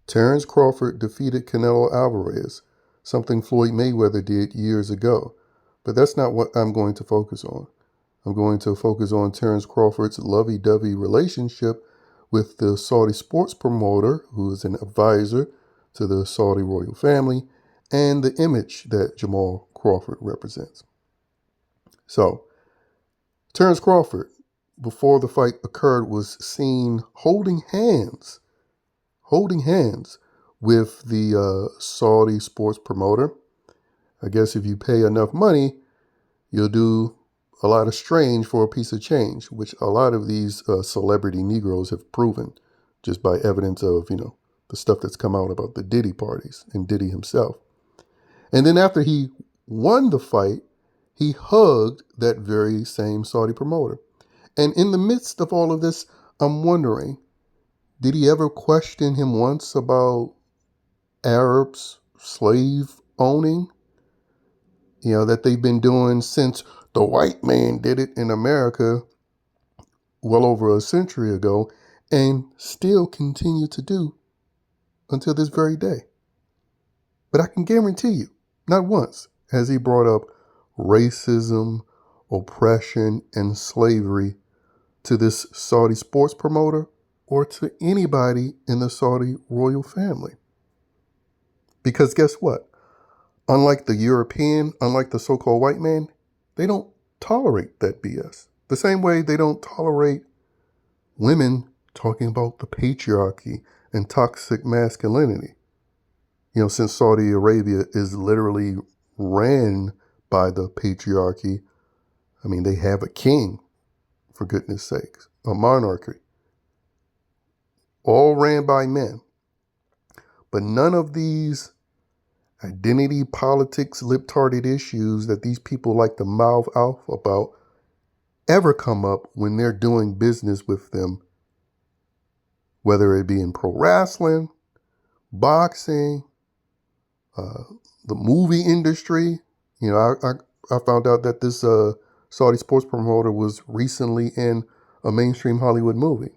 Terence Crawford defeated Canelo Alvarez, something Floyd Mayweather did years ago. But that's not what I'm going to focus on. I'm going to focus on Terence Crawford's lovey-dovey relationship with the Saudi sports promoter, who is an advisor to the Saudi royal family, and the image that Jamal Crawford represents. So, Terence Crawford, before the fight occurred, was seen holding hands with the Saudi sports promoter. I guess if you pay enough money, you'll do a lot of strange for a piece of change, which a lot of these celebrity Negroes have proven just by evidence of, the stuff that's come out about the Diddy parties and Diddy himself. And then after he won the fight, he hugged that very same Saudi promoter. And in the midst of all of this, I'm wondering, did he ever question him once about Arabs slave owning? That they've been doing since the white man did it in America well over a century ago and still continue to do until this very day. But I can guarantee you, not once has he brought up racism, oppression, and slavery to this Saudi sports promoter or to anybody in the Saudi royal family. Because guess what? Unlike the European, unlike the so-called white man, they don't tolerate that BS. The same way they don't tolerate women talking about the patriarchy and toxic masculinity. Since Saudi Arabia is literally ran by the patriarchy, they have a king, for goodness sakes, a monarchy, all ran by men. But none of these identity politics, lip-tarded issues that these people like to mouth off about ever come up when they're doing business with them, whether it be in pro wrestling, boxing, the movie industry. I found out that this Saudi sports promoter was recently in a mainstream Hollywood movie.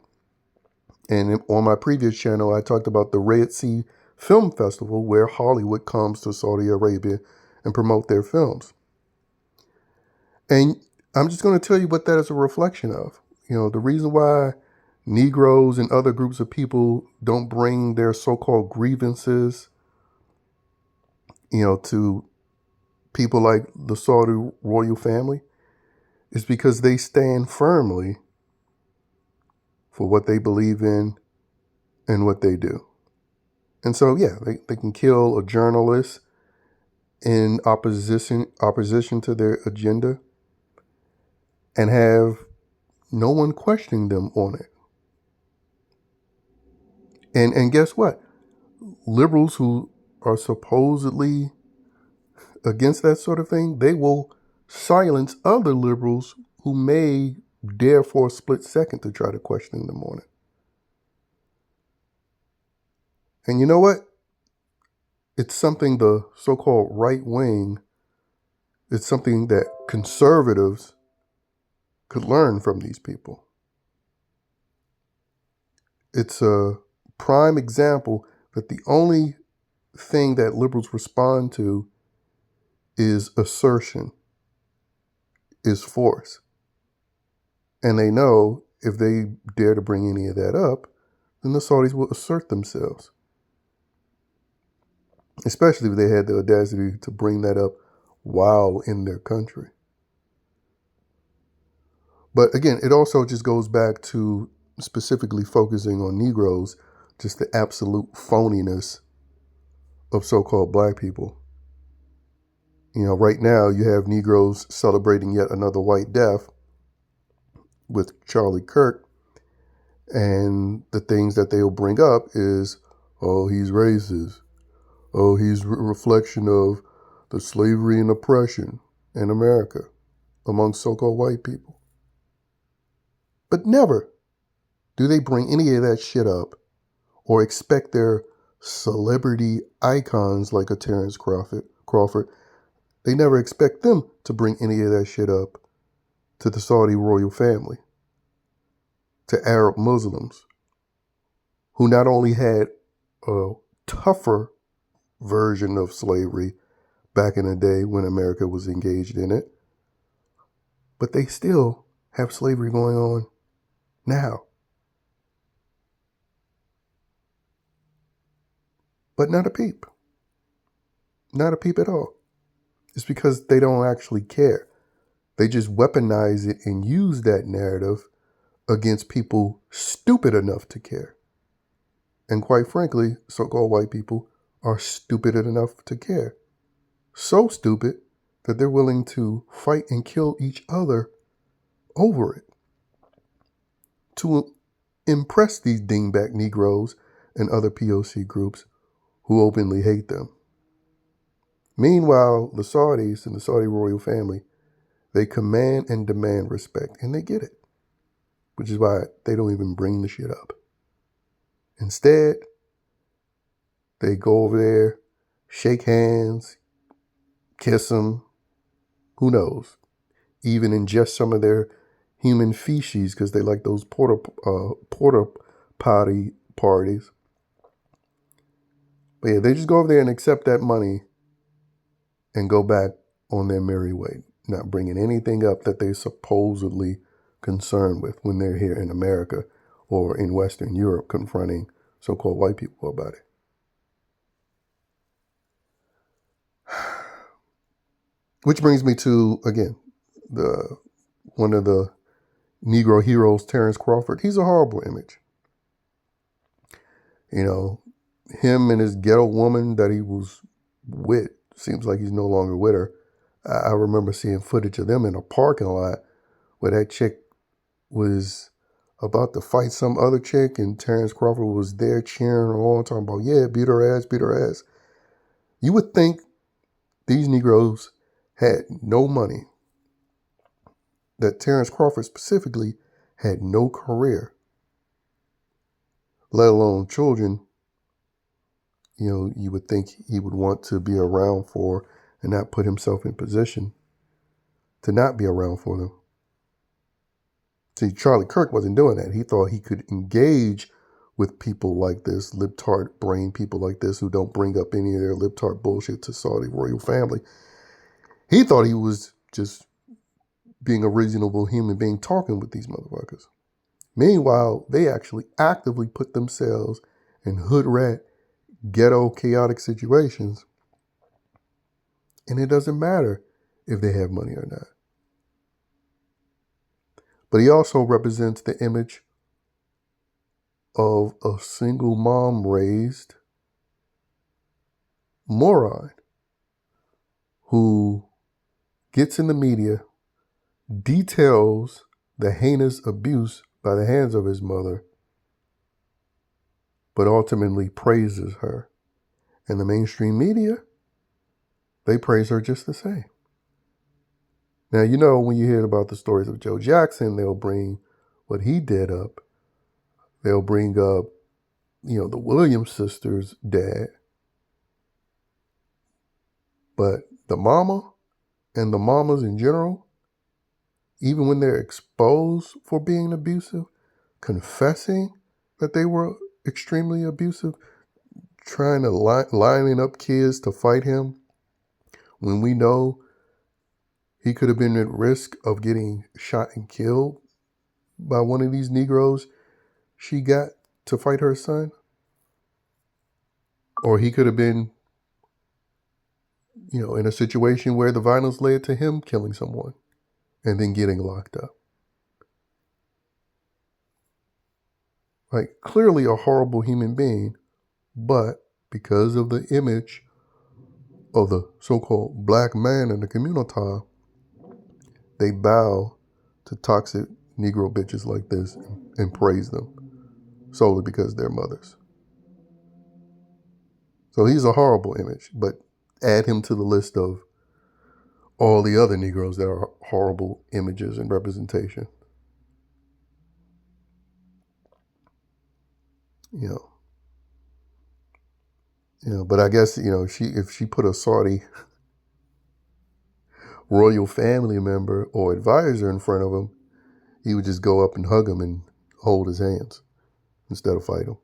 And on my previous channel, I talked about the Red Sea Film Festival, where Hollywood comes to Saudi Arabia and promote their films. And I'm just going to tell you what that is a reflection of. The reason why Negroes and other groups of people don't bring their so-called grievances, to people like the Saudi royal family is because they stand firmly for what they believe in and what they do. And so, yeah, they can kill a journalist in opposition to their agenda and have no one questioning them on it. And guess what? Liberals who are supposedly against that sort of thing, they will silence other liberals who may dare for a split second to try to question them on it. And you know what? It's something the so-called right wing, it's something that conservatives could learn from these people. It's a prime example that the only thing that liberals respond to is assertion, is force. And they know if they dare to bring any of that up, then the Saudis will assert themselves. Especially if they had the audacity to bring that up while in their country. But again, it also just goes back to specifically focusing on Negroes, just the absolute phoniness of so-called black people. Right now you have Negroes celebrating yet another white death with Charlie Kirk. And the things that they'll bring up is, oh, he's racist. Oh, he's a reflection of the slavery and oppression in America among so-called white people. But never do they bring any of that shit up or expect their celebrity icons like a Terence Crawford, they never expect them to bring any of that shit up to the Saudi royal family, to Arab Muslims, who not only had a tougher version of slavery back in the day when America was engaged in it. But they still have slavery going on now. But not a peep. Not a peep at all. It's because they don't actually care. They just weaponize it and use that narrative against people stupid enough to care. And quite frankly, so-called white people are stupid enough to care. So stupid that they're willing to fight and kill each other over it. To impress these dingbat Negroes and other POC groups who openly hate them. Meanwhile, the Saudis and the Saudi royal family, they command and demand respect, and they get it. Which is why they don't even bring the shit up. Instead, they go over there, shake hands, kiss them, who knows, even ingest some of their human feces because they like those porta potty parties. But yeah, they just go over there and accept that money and go back on their merry way, not bringing anything up that they're supposedly concerned with when they're here in America or in Western Europe confronting so-called white people about it. Which brings me to, again, one of the Negro heroes, Terence Crawford. He's a horrible image. You know, him and his ghetto woman that he was with, seems like he's no longer with her. I remember seeing footage of them in a parking lot where that chick was about to fight some other chick and Terence Crawford was there cheering along, talking about, yeah, beat her ass, beat her ass. You would think these Negroes had no money, that Terence Crawford specifically had no career, let alone children. You know, you would think he would want to be around for and not put himself in position to not be around for them. See, Charlie Kirk wasn't doing that. He thought he could engage with people like this, libtard brain people like this who don't bring up any of their libtard bullshit to Saudi royal family. He thought he was just being a reasonable human being talking with these motherfuckers. Meanwhile, they actually actively put themselves in hood rat, ghetto, chaotic situations. And it doesn't matter if they have money or not. But he also represents the image of a single mom raised moron who gets in the media, details the heinous abuse by the hands of his mother, but ultimately praises her. And the mainstream media, they praise her just the same. Now, you know, when you hear about the stories of Joe Jackson, they'll bring what he did up. They'll bring up, you know, the Williams sisters' dad. But the mama and the mamas in general, even when they're exposed for being abusive, confessing that they were extremely abusive, trying to lining up kids to fight him, when we know he could have been at risk of getting shot and killed by one of these Negroes she got to fight her son. Or he could have been, you know, in a situation where the violence led to him killing someone and then getting locked up. Like, clearly a horrible human being, but because of the image of the so-called black man in the community, they bow to toxic Negro bitches like this and praise them solely because they're mothers. So he's a horrible image, but add him to the list of all the other Negroes that are horrible images and representation. You know, but I guess, you know, if she put a Saudi royal family member or advisor in front of him, he would just go up and hug him and hold his hands instead of fight him.